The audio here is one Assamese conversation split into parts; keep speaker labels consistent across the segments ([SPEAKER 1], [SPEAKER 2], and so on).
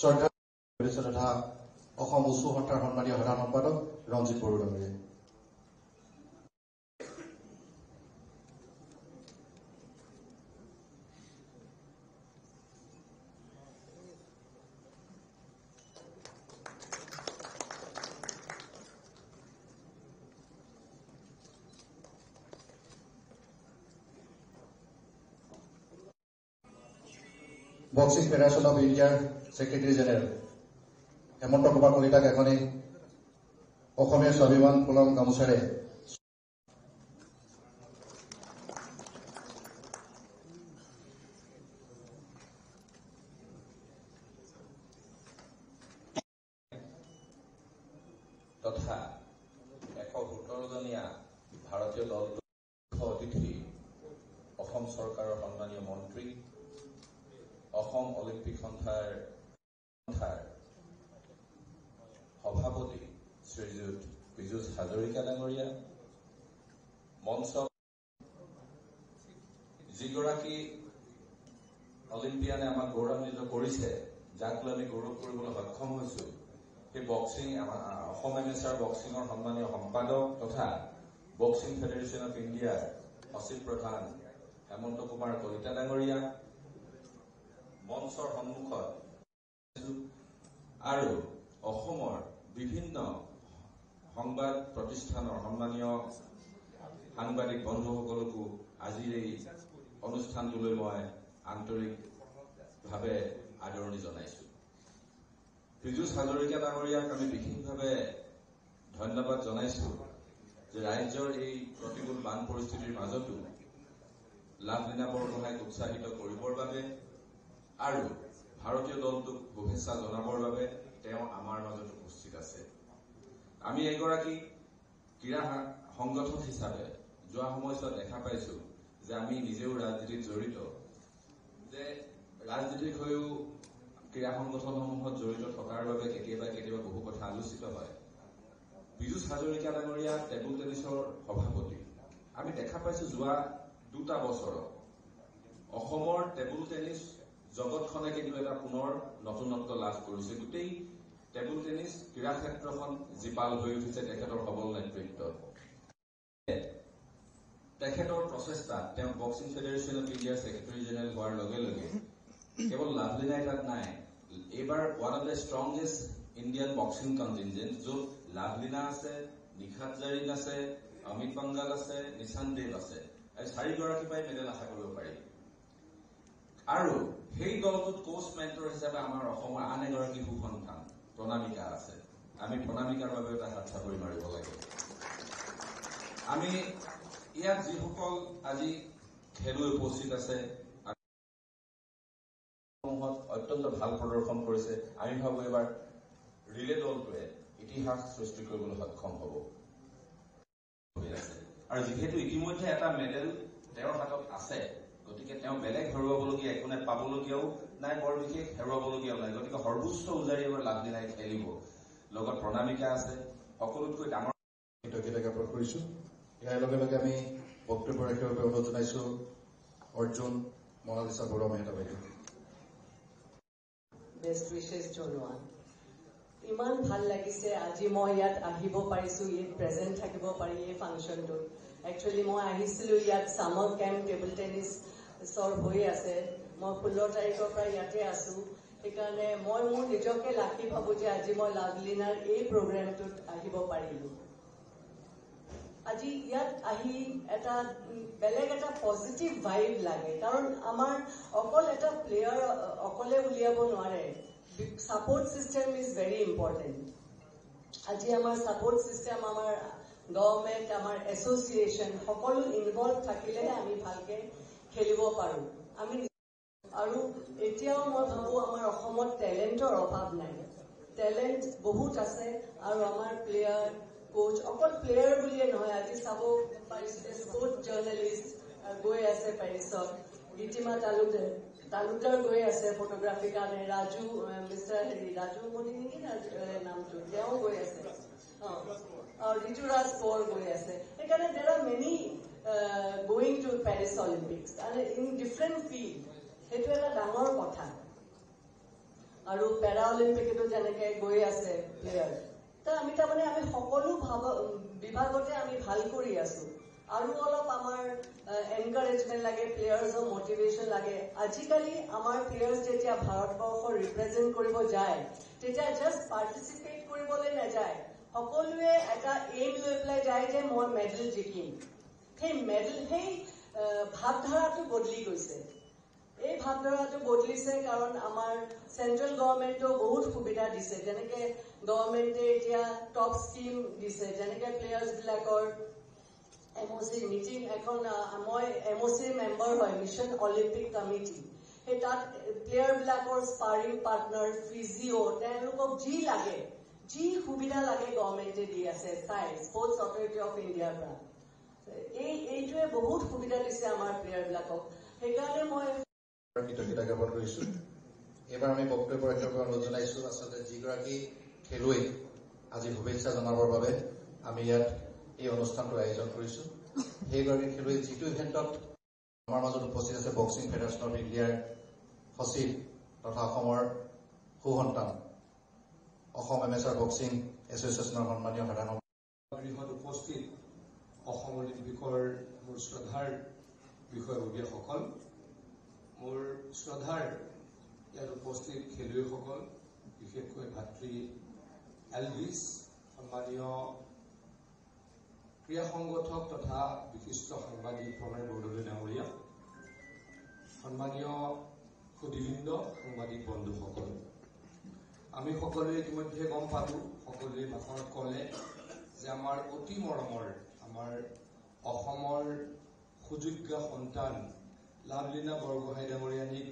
[SPEAKER 1] শ্ৰদ্ধা তথা অসম উচ্চ সন্থাৰ সন্মানীয় সাধাৰণ সম্পাদক ৰঞ্জিত বড়ো ডাঙৰীয়া। বক্সিং ফেডাৰেশ্যন অফ ইণ্ডিয়াৰ ছেক্ৰেটাৰী জেনেৰেল হেমন্ত কুমাৰ কলিতাক এখনি অসমীয়া স্বাভিমান ফুলম গামোচাৰে
[SPEAKER 2] তথা ১১৭জনীয়া ভাৰতীয় দলটোৰ অতিথি অসম চৰকাৰৰ সন্মানীয় মন্ত্ৰী অসম অলিম্পিক সন্থাৰ সভাপতি শ্ৰীযুত পীযুষ হাজৰিকা ডাঙৰীয়া, মঞ্চ যিগৰাকী অলিম্পিয়ানে আমাক গৌৰৱান্বিত কৰিছে, যাক লৈ আমি গৌৰৱ কৰিবলৈ সক্ষম হৈছো, সেই বক্সিং অসম এমেচাৰ বক্সিঙৰ সন্মানীয় সম্পাদক তথা বক্সিং ফেডাৰেশ্যন অফ ইণ্ডিয়াৰ সচিব প্ৰধান হেমন্ত কুমাৰ কলিতা ডাঙৰীয়া, মঞ্চৰ সন্মুখত আৰু অসমৰ বিভিন্ন সংবাদ প্ৰতিষ্ঠানৰ সন্মানীয় সাংবাদিক বন্ধুসকলকো আজিৰ এই অনুষ্ঠানটোলৈ মই আন্তৰিকভাৱে আদৰণি জনাইছো। পীযুষ হাজৰিকা ডাঙৰীয়াক আমি বিশেষভাৱে ধন্যবাদ জনাইছো যে ৰাজ্যৰ এই প্ৰতিকূল বান পৰিস্থিতিৰ মাজতো লাভলীনা বৰগোহাঁইক উৎসাহিত কৰিবৰ বাবে আৰু ভাৰতীয় দলটোক শুভেচ্ছা জনাবৰ বাবে তেওঁ আমাৰ মাজত উপস্থিত আছে। আমি এগৰাকী ক্ৰীড়া সংগঠন হিচাপে যোৱা সময়ছোৱাত দেখা পাইছো যে আমি নিজেও ৰাজনীতিত জড়িত, যে ৰাজনীতিক হৈও ক্ৰীড়া সংগঠনসমূহত জড়িত থকাৰ বাবে কেতিয়াবা বহু কথা আলোচিত হয়। পীযুষ হাজৰিকা ডাঙৰীয়া টেবুল টেনিছৰ সভাপতি। আমি দেখা পাইছো যোৱা 2টা বছৰত অসমৰ টেবুল টেনিছ জগতখনে কিন্তু এটা পুনৰ নতুনত্ব লাভ কৰিছে। গোটেই টেবুল টেনিছ ক্ৰীড়া ক্ষেত্ৰখন জীপাল হৈ উঠিছে তেখেতৰ সবল নেতৃত্বত। তেখেতৰ প্ৰচেষ্টাত তেওঁ বক্সিং ফেডাৰেশ্যন অফ ইণ্ডিয়াৰ ছেক্ৰেটাৰী জেনেৰেল হোৱাৰ লগে লগে কেৱল লাভলীনাই তাত নাই, এইবাৰ one of the strongest Indian boxing contingent, য'ত লাভলীনা আছে, নিখাত জাৰিন আছে, অমিত পংগাল আছে, নিশান্ত দেৱ আছে, আৰু 4গৰাকী পাই মেডেল আশা কৰিব পাৰি। আৰু সেই দলটোত কোচ মেণ্টৰ হিচাপে আমাৰ অসমৰ আন এগৰাকী সুসন্তান প্ৰণামিকা আছে। আমি প্ৰণামিকাৰ বাবে এটা হাত চাপৰি মাৰিব লাগে। আমি ইয়াত যিসকল আজি খেলুৱৈ উপস্থিত আছে অত্যন্ত ভাল প্ৰদৰ্শন কৰিছে, আমি ভাবো এবাৰ ৰিলে দলটোৱে ইতিহাস সৃষ্টি কৰিবলৈ সক্ষম হ'ব। আৰু যিহেতু ইতিমধ্যে এটা মেডেল তেওঁৰ হাতত আছে, গতিকে তেওঁ বেলেগ হেৰুৱাবলগীয়া একো নাই, পাবলগীয়াও নাই, বৰ বিশেষ হেৰুৱাবলগীয়াও নাই। গতিকে সৰ্বোচ্চ উজাৰি এবাৰ লাভলীনাই খেলিব। লগত প্ৰণামিকা আছে, সকলোতকৈ ডাঙৰ
[SPEAKER 1] কৃতজ্ঞতা জ্ঞাপন কৰিছো। ইয়াৰ লগে লগে আমি বক্তব্য ৰাখিবৰ বাবে অনুৰোধ জনাইছো অৰ্জুন মনালিছা বৰুৱা মেহতা বাইদেউ।
[SPEAKER 3] বেষ্ট উইচেছ জনোৱা। ইমান ভাল লাগিছে আজি মই ইয়াত আহিব পাৰিছো, ইয়াত প্ৰেজেণ্ট থাকিব পাৰি এই ফাংচনটোত। একচুৱেলি মই আহিছিলো ইয়াত ছামাৰ কেম্প টেবল টেনিছৰ হৈ আছে, মই 16 তাৰিখৰ পৰা ইয়াতে আছো। সেইকাৰণে মই মোৰ নিজকে লাকি ভাবো যে আজি মই লাভলীনাৰ এই প্ৰগ্ৰেমটোত আহিব পাৰিলো। আজি ইয়াত আহি এটা বেলেগ এটা পজিটিভ ভাইব লাগে, কাৰণ আমাৰ অকল এটা প্লেয়াৰ অকলে উলিয়াব নোৱাৰে। Support system is very important. আজি আমাৰ ছাপোৰ্ট চিষ্টেম, আমাৰ গভৰ্ণমেণ্ট, আমাৰ এছ'চিয়েশ্যন সকলো ইনভলভ থাকিলেহে আমি ভালকে খেলিব পাৰো। আৰু এতিয়াও মই ভাবো আমাৰ অসমত টেলেণ্টৰ অভাৱ নাই, টেলেণ্ট বহুত আছে। আৰু আমাৰ প্লেয়াৰ কোচ, অকল প্লেয়াৰ বুলিয়ে নহয়, আজি চাব পাৰিছে স্পৰ্টছ জাৰ্নেলিষ্ট গৈ আছে পেৰিছত, গীতিমা তালুকদাৰ গৈ আছে ফটোগ্ৰাফিৰ কাৰণে, মিষ্টাৰ ৰাজু মণি নেকি নামটো, তেওঁ গৈ আছে, ঋতুৰাজ কৌৰ গৈ আছে। সেইকাৰণে দেৰ R many going to Paris Olympics in different field. সেইটো এটা ডাঙৰ কথা। আৰু পেৰা অলিম্পিকতো যেনেকে গৈ আছে প্লেয়াৰ তা আমি তাৰমানে আমি সকলো বিভাগতে আমি ভাল কৰি আছো আৰু অলপ আমাৰ এনকাৰেজমেন্ট লাগে প্লেয়াৰ্ছৰ মটিভেশ্যন লাগে আজিকালি আমাৰ প্লেয়াৰ্ছ যেতিয়া ভাৰতবৰ্ষ ৰিপ্ৰেজেন্ট কৰিব যায় তেতিয়া জাষ্ট পাৰ্টিচিপেট কৰিবলৈ নাযায় সকলোৱে এটা এইম লৈ পেলাই যায় যে মই মেডেল জিকিম সেই মেডেল সেই ভাৱধাৰাটো বদলি গৈছে এই ভাৱধাৰাটো বদলিছে কাৰণ আমাৰ চেন্ট্ৰেল গভৰ্ণমেণ্টেও বহুত সুবিধা দিছে যেনেকে গভৰ্ণমেণ্টে এতিয়া টপ স্কিম দিছে যেনেকে প্লেয়াৰ্ছবিলাকৰ এমঅচি মিটিং এখন মই এমঅচিৰ মেম্বাৰ হয় মিছন অলিম্পিক কমিটি সেই তাত প্লেয়াৰবিলাকৰ স্পাৰিং পাৰ্টনাৰ ফিজিঅ' তেওঁলোকক যি লাগে যি সুবিধা লাগে গভৰ্ণমেণ্টে দি আছে চাই স্পৰ্টছ অথৰিটি অফ ইণ্ডিয়াৰ পৰা এইটোৱে বহুত সুবিধা দিছে আমাৰ প্লেয়াৰবিলাকক সেইকাৰণে মই
[SPEAKER 1] কৃতজ্ঞতা জ্ঞাপন কৰিছো এইবাৰ আমি বক্তব্য প্ৰত্যক্ষ অনুৰোধ জনাইছো আচলতে যিগৰাকী খেলুৱৈ আজি শুভেচ্ছা জনাবৰ বাবে আমি ইয়াত এই অনুষ্ঠানটো আয়োজন কৰিছো সেইগৰাকী খেলুৱৈ যিটো ইভেণ্টত আমাৰ মাজত উপস্থিত আছে বক্সিং ফেডাৰেশ্যন অফ ইণ্ডিয়াৰ সচিব তথা অসমৰ সুসন্তান অসম এমেচাৰ বক্সিং এছ'চিয়েশ্যনৰ সন্মানীয় সাধাৰণ
[SPEAKER 4] গৃহত উপস্থিত অসম অলিম্পিকৰ মোৰ শ্ৰদ্ধাৰ বিষয়ববীয়াসকল মোৰ শ্ৰদ্ধাৰ ইয়াত উপস্থিত খেলুৱৈসকল বিশেষকৈ ভাতৃ এলভিছ সন্মানীয় ক্ৰীড়া সংগঠক তথা বিশিষ্ট সাংবাদিক প্ৰণয় বৰদলৈ ডাঙৰীয়া সন্মানীয় সুধীবৃন্দ সাংবাদিক বন্ধুসকল আমি সকলোৱে ইতিমধ্যে গম পালো সকলোৱে ভাষণত ক'লে যে আমাৰ অতি মৰমৰ আমাৰ অসমৰ সুযোগ্য সন্তান লাভলীনা বৰগোহাঁই ডাঙৰীয়ানীক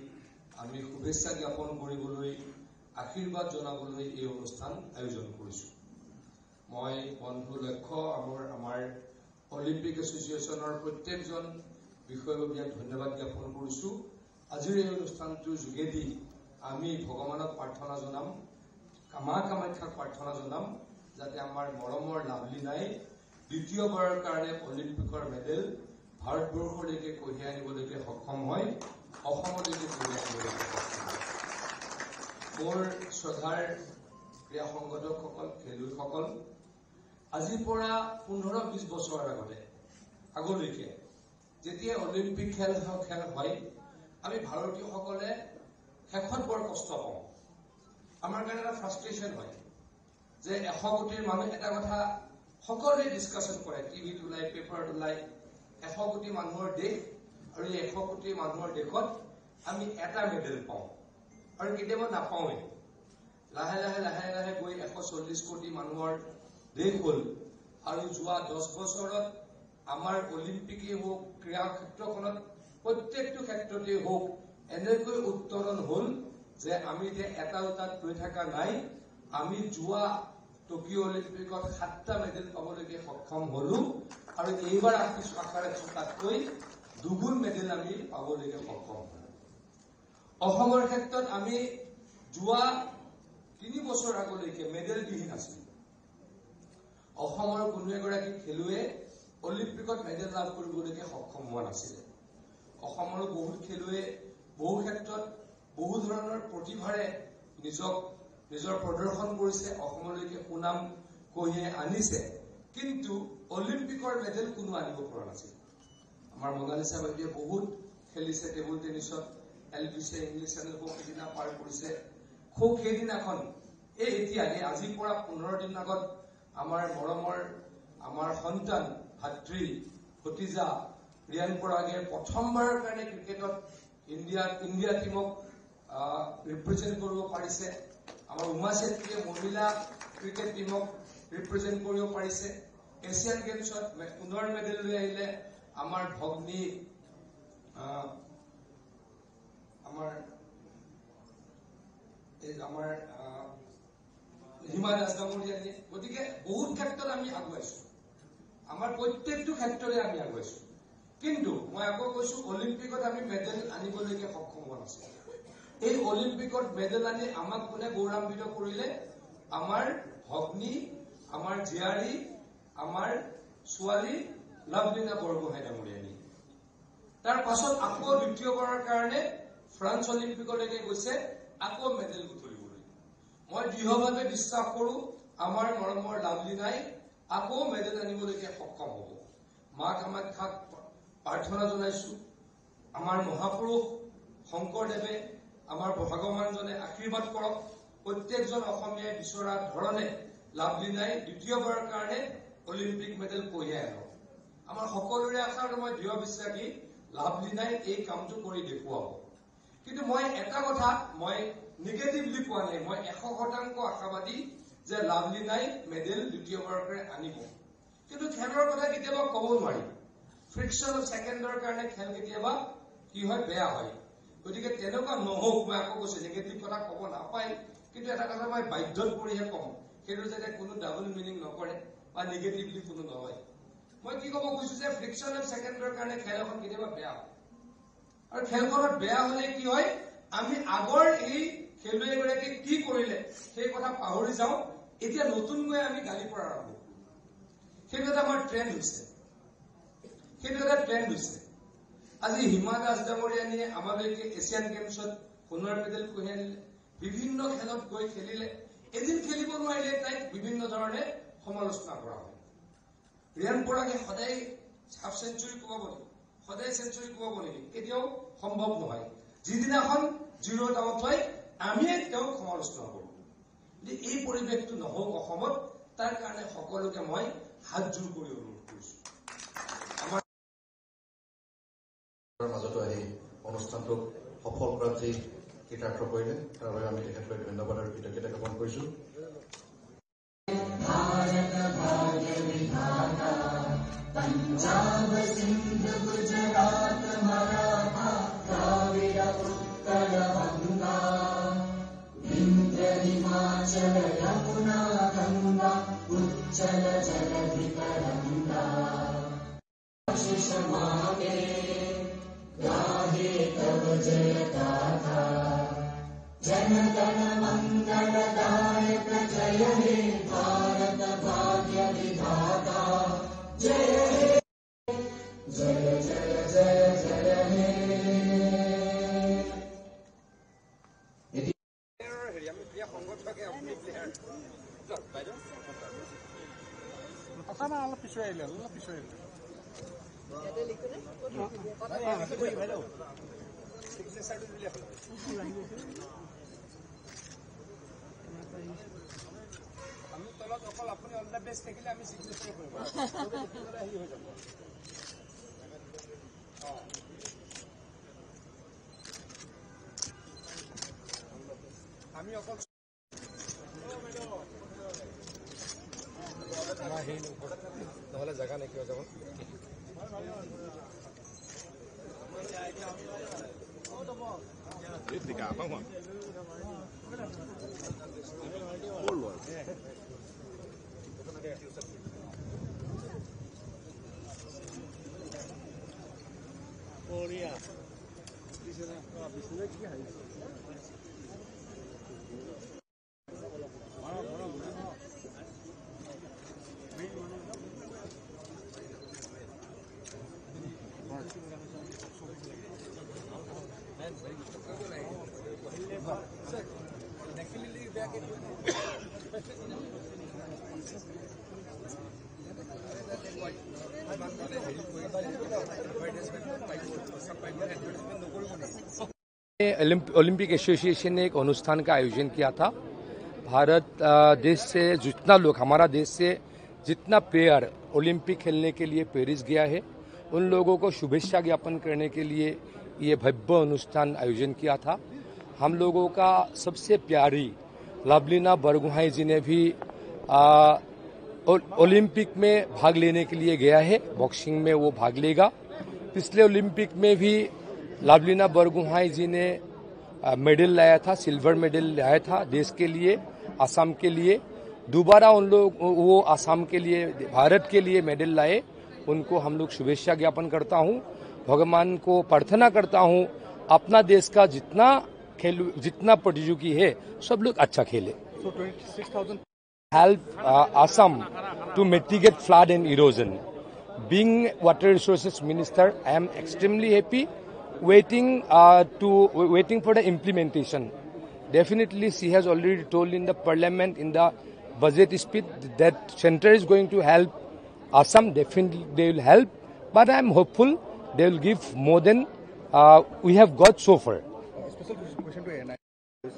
[SPEAKER 4] আমি শুভেচ্ছা জ্ঞাপন কৰিবলৈ আশীৰ্বাদ জনাবলৈ এই অনুষ্ঠান আয়োজন কৰিছো মই বন্ধু লক্ষ্য আমাৰ অলিম্পিক এছ'চিয়েশ্যনৰ প্ৰত্যেকজন বিষয়ববীয়াক ধন্যবাদ জ্ঞাপন কৰিছো আজিৰ এই অনুষ্ঠানটোৰ যোগেদি আমি ভগৱানক প্ৰাৰ্থনা জনাম মা কামাখ্যাক প্ৰাৰ্থনা জনাম যাতে আমাৰ মৰমৰ লাভলীনাই দ্বিতীয়বাৰৰ কাৰণে অলিম্পিকৰ মেডেল ভাৰতবৰ্ষলৈকে কঢ়িয়াই আনিবলৈকে সক্ষম হয় অসমলৈকে কঢ়িয়াই আনিবলৈকে সক্ষম হয় মোৰ শ্ৰদ্ধাৰ ক্ৰীড়া সংগঠকসকল খেলুৱৈসকল আজিৰ পৰা 15-20 বছৰৰ আগলৈকে যেতিয়া অলিম্পিক খেল হয় আমি ভাৰতীয়সকলে শেষত বৰ কষ্ট পাওঁ আমাৰ কাৰণে এটা ফ্ৰাষ্ট্ৰেশ্যন হয় যে 100 কোটিৰ মানুহ এটা কথা সকলোৱে ডিছকাশ্যন কৰে টিভিত ওলাই পেপাৰত ওলাই 100 কোটি মানুহৰ দেশ আৰু এই 100 কোটি মানুহৰ দেশত আমি এটা মেডেল পাওঁ আৰু কেতিয়াবা নাপাওঁৱে লাহে লাহে গৈ 140 কোটি মানুহৰ দেশ হ'ল আৰু যোৱা 10 বছৰত আমাৰ অলিম্পিকেই হওক ক্ৰীড়া ক্ষেত্ৰখনত প্ৰত্যেকটো ক্ষেত্ৰতে হওক এনেকৈ উত্তৰণ হ'ল যে আমি এতিয়া এটা দুটাত ৰৈ থকা নাই আমি যোৱা টকিঅ' অলিম্পিকত 7টা মেডেল পাবলৈকে সক্ষম হলো আৰু এইবাৰ আশাৰে তাতকৈ দুগুণ মেডেল আমি পাবলৈকে সক্ষম হলো অসমৰ ক্ষেত্ৰত আমি যোৱা 3 বছৰ আগলৈকে মেডেলবিহীন আছিল অসমৰ কোনো এগৰাকী খেলুৱৈয়ে অলিম্পিকত মেডেল লাভ কৰিবলৈকে সক্ষম হোৱা নাছিল অসমৰ বহুত খেলুৱৈ বহু ক্ষেত্ৰত বহু ধৰণৰ প্ৰতিভাৰে নিজৰ প্ৰদৰ্শন কৰিছে অসমলৈকে সুনাম কঢ়িয়াই আনিছে কিন্তু অলিম্পিকৰ মেডেল কোনো আনিব পৰা নাছিল আমাৰ মনালিছা বাইদেৱে বহুত খেলিছে টেবুল টেনিছত এলভিছে ইংলিছ চেনেল সেইদিনা পাৰ কৰিছে খুব সেইদিনাখন এতিয়া আজিৰ পৰা 15 দিন আগত আমাৰ মৰমৰ আমাৰ সন্তান ভাতৃ ভতিজা ৰিয়ান পৰাগে প্ৰথমবাৰৰ কাৰণে ক্ৰিকেটত ইণ্ডিয়া টিমক ৰিপ্ৰেজেণ্ট কৰিব পাৰিছে আমাৰ উমা চেত্ৰীয়ে মহিলা ক্ৰিকেট টিমক ৰিপ্ৰেজেণ্ট কৰিব পাৰিছে এছিয়ান গেমছত 15 মেডেল লৈ আহিলে আমাৰ ভগ্নী আমাৰ হিমা দাস ডাঙৰীয়ানীয়ে গতিকে বহুত ক্ষেত্ৰত আমি আগুৱাইছো আমাৰ প্ৰত্যেকটো ক্ষেত্ৰতে আমি আগুৱাইছো কিন্তু মই আকৌ কৈছো অলিম্পিকত আমি মেডেল আনিবলৈকে সক্ষম হোৱা নাছিল এই অলিম্পিকত মেডেল আনি আমাক কোনে গৌৰৱান্বিত কৰিলে আমাৰ ভগ্নী আমাৰ জীয়াৰী আমাৰ ছোৱালী লাভলীনা বৰগোহাঁই ডাঙৰীয়ানী তাৰ পাছত আকৌ দ্বিতীয়বাৰৰ কাৰণে ফ্ৰান্স অলিম্পিকলৈকে গৈছে আকৌ মেডেল গুঠৰিবলৈ মই দৃঢ়ভাৱে বিশ্বাস কৰোঁ আমাৰ মৰমৰ লাভলীনাই আকৌ মেডেল আনিবলৈকে সক্ষম হ'ব। মা কামাখ্যাক প্ৰাৰ্থনা জনাইছোঁ, আমাৰ মহাপুৰুষ শংকৰদেৱে আমাৰ ভগৱানজনে আশীৰ্বাদ কৰক, প্ৰত্যেকজন অসমীয়াই বিচৰা ধৰণে লাভলীনাই দ্বিতীয়বাৰৰ কাৰণে অলিম্পিক মেডেল কঢ়িয়াই আনক। আমাৰ সকলোৰে আশা আৰু মই দৃঢ় বিশ্বাসী লাভলীনাই এই কামটো কৰি দেখুৱাব। কিন্তু মই এটা কথা মই নিগেটিভলি কোৱা নাই, মই 100% আশাবাদী যে লাভলীনাই মেডেল দ্বিতীয়বাৰৰ কাৰণে আনিব। কিন্তু খেলৰ কথা কেতিয়াবা ক'ব নোৱাৰি, ফ্ৰিকশ্যন অফ ছেকেণ্ডৰ কাৰণে খেল কেতিয়াবা কি হয়, বেয়া হয়। গতিকে তেনেকুৱা নহওক, মই আকৌ কৈছো নিগেটিভ কথা ক'ব নাপায়, কিন্তু এটা কথা মই বাধ্যত পৰিহে কম, সেইটো যাতে কোনো ডাবল মিনিং নকৰে বা নিগেটিভলি কোনো নহয়। মই কি ক'ব খুজিছো যে ফ্ৰিকশ্যন অফ ছেকেণ্ডৰ কাৰণে খেল এখন কেতিয়াবা বেয়া হয়, আৰু খেলখনত বেয়া হলে কি হয়, আমি আগৰ এই খেলুৱৈগৰাকীয়ে কি কৰিলে সেই কথা পাহৰি যাওঁ, এতিয়া নতুনকৈ আমি গালি পৰা আৰম্ভ কৰোঁ। সেইটো এটা আমাৰ ট্ৰেণ্ড হৈছে, আজি হিমা দাস ডাঙৰীয়ানীয়ে আমালৈকে এছিয়ান গেমছত সোণৰ মেডেল কঢ়িয়াই আনিলে, বিভিন্ন খেলত গৈ খেলিলে, এদিন খেলিব নোৱাৰিলে তাইক বিভিন্ন ধৰণে সমালোচনা কৰা হয়। ৰিয়ান পৰাগে সদায় হাফ চেঞ্চুৰী কোবাব নেকি, সদায় চেঞ্চুৰী কোবাব নেকি, কেতিয়াও সম্ভৱ নহয়। যিদিনাখন 0 ডাউট হয় আমিয়ে তেওঁক সমালোচনা কৰোঁ। এই পৰিৱেশটো নহওক অসমত, তাৰ কাৰণে সকলোকে মই হাত জোৰ কৰি অনুৰোধ কৰিছো।
[SPEAKER 1] মাজতো আহি অনুষ্ঠানটোক সফল কৰাত যি কৃতাৰ্থ কৰিলে তাৰ বাবে আমি তেখেতলৈ ধন্যবাদ আৰু কৃতজ্ঞতা জ্ঞাপন কৰিছো।
[SPEAKER 5] पंजाब सिंध गुजरात मराठा द्राविड उत्कल गंगा विंध्य हिमाचल यमुना गंगा उच्चल जलधि तरंगा आशीष मांगे गाहे तव जय गाथा जन गण मंगल दायक जय हे भारत भाग्य विधाता जय जय जय जय जय हे
[SPEAKER 4] আমি তলত অকল আপুনি অল দ্য বেষ্ট থাকিলে আমি চিগনেচাৰ কৰিব আমি অকল নহলে জেগা নাইকিয়া হৈ যাব।
[SPEAKER 6] ओलंपिक एसोसिएशन ने एक अनुष्ठान का आयोजन किया था। भारत देश से जितना लोग, हमारा देश से जितना प्लेयर ओलंपिक खेलने के लिए पेरिस गया है, उन लोगों को शुभेच्छा ज्ञापन करने के लिए ये भव्य अनुष्ठान आयोजन किया था। हम लोगों का सबसे प्यारी लावलिना बरगोहाई जी ने भी ओलंपिक में भाग लेने के लिए गया है। बॉक्सिंग में वो भाग लेगा। पिछले ओलंपिक में भी लावलिना बरगोहाई जी ने मेडल लाया था, सिल्वर मेडल लाया था देश के लिए, असम के लिए। दोबारा उन लोग वो असम के लिए, भारत के लिए मेडल लाए। उनको हम लोग शुभेच्छा ज्ञापन करता हूं। भगवान को प्रार्थना करता हूं अपना देश का जितना प्रतियोगी है सब लोग अच्छा खेले। Help Assam to mitigate flood and erosion. Being Water Resources Minister, I am extremely happy waiting for the implementation. Definitely, she has already told in the parliament, in the budget speech, that center is going to help Assam. Definitely, they will help. But I am hopeful they will give more than we have got so far.
[SPEAKER 7] A special question to NI. This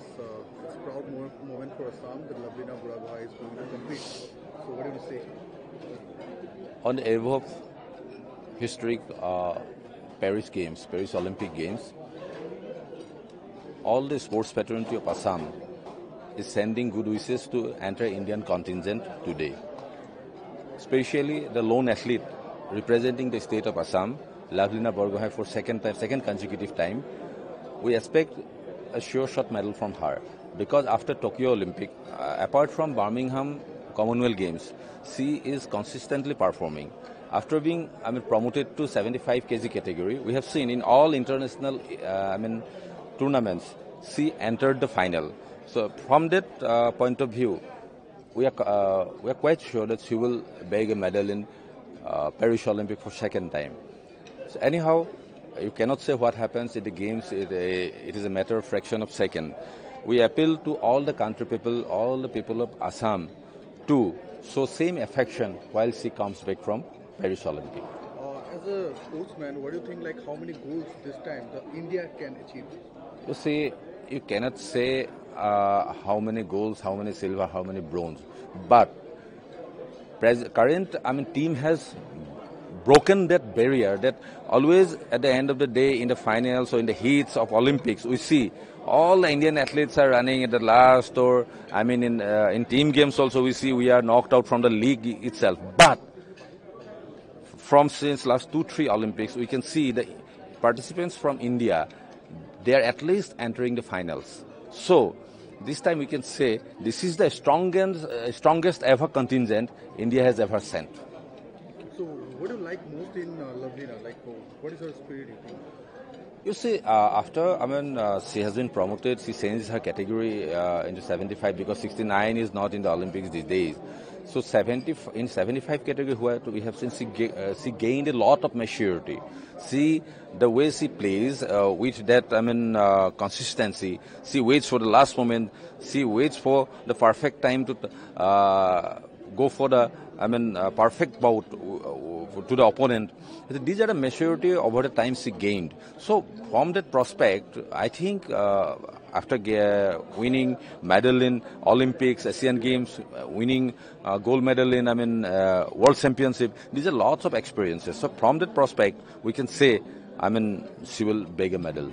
[SPEAKER 7] proud moment for Assam that Lavlina Buragohain is going to compete. So what do you say?
[SPEAKER 8] On the eve of historic Paris Games, Paris Olympic Games, all the sports fraternity of Assam is sending good wishes to entire Indian contingent today. Especially the lone athlete representing the state of Assam, Lavlina Buragohain, for second consecutive time. We expect a sure shot medal from her because after Tokyo Olympic, apart from Birmingham Commonwealth Games, she is consistently performing. After being promoted to 75 kg category, we have seen in all international tournaments, she entered the final. So from that point of view, we are quite sure that she will bag a medal in Paris Olympic for second time. So anyhow, you cannot say what happens in the games. It is a matter of fraction of second. We appeal to all the country people, all the people of Assam, to show same affection while she comes back from Paris Olympic.
[SPEAKER 7] As a sportsman, what do you think? Like how many goals this time India can achieve?
[SPEAKER 8] You see, you cannot say how many goals, how many silver, how many bronze. But current team has broken that barrier that always at the end of the day in the finals or in the heats of Olympics we see all the Indian athletes are running at the last, or in team games also we see we are knocked out from the league itself. But from since last 2-3 Olympics we can see the participants from India, they are at least entering the finals. So this time we can say this is the strongest ever contingent India has ever sent.
[SPEAKER 7] So what do you like most in Lavlina? Like what is her spirit, you think?
[SPEAKER 8] You see, after she has been promoted, she changed her category into 75 because 69 is not in the Olympics these days. So in 75 category, where we have seen she gained a lot of maturity. See the way she plays with that consistency. She waits for the last moment. She waits for the perfect time to go for the perfect bout to the opponent. These are the maturity over the time she gained. So from that prospect, I think after winning medal in Olympics, Asian Games, winning gold medal in World Championship, these are lots of experiences. So from that prospect, we can say she will bag a medal.